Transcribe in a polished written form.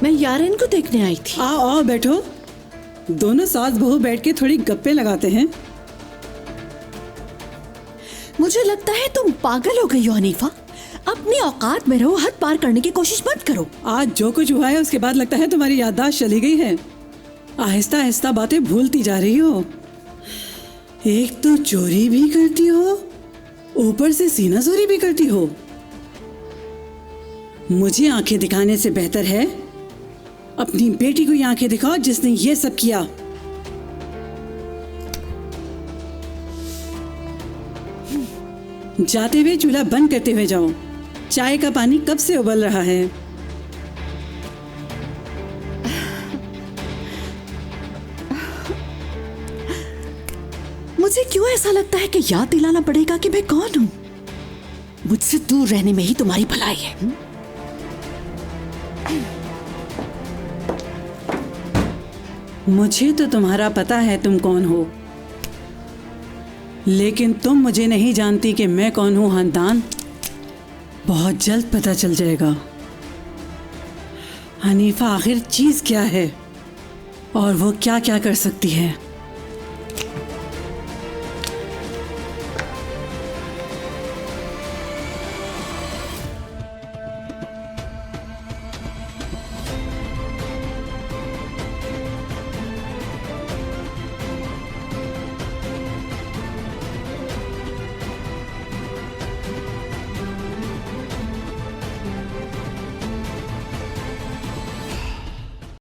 मैं यारन को देखने आई थी। आओ बैठो, दोनों सास बहू बैठ के थोड़ी गप्पे लगाते हैं। मुझे लगता है तुम पागल हो गई हो हनीफा। अपनी औकात में रहो, हद पार करने की कोशिश मत करो। आज जो कुछ हुआ है उसके बाद लगता है तुम्हारी याददाश्त चली गई है। आहिस्ता आहिस्ता बातें भूलती जा रही हो। एक तो चोरी भी करती हो, ऊपर से सीना जोरी भी करती हो। मुझे आंखें दिखाने से बेहतर है अपनी बेटी को ये आंखें दिखाओ जिसने ये सब किया। जाते हुए चूल्हा बंद करते हुए जाओ। चाय का पानी कब से उबल रहा है। मुझे क्यों ऐसा लगता है कि याद दिलाना पड़ेगा कि मैं कौन हूं। मुझसे दूर रहने में ही तुम्हारी भलाई है। मुझे तो तुम्हारा पता है तुम कौन हो, लेकिन तुम मुझे नहीं जानती कि मैं कौन हूं। खानदान बहुत जल्द पता चल जाएगा। हनीफा आखिर चीज क्या है और वो क्या क्या कर सकती है।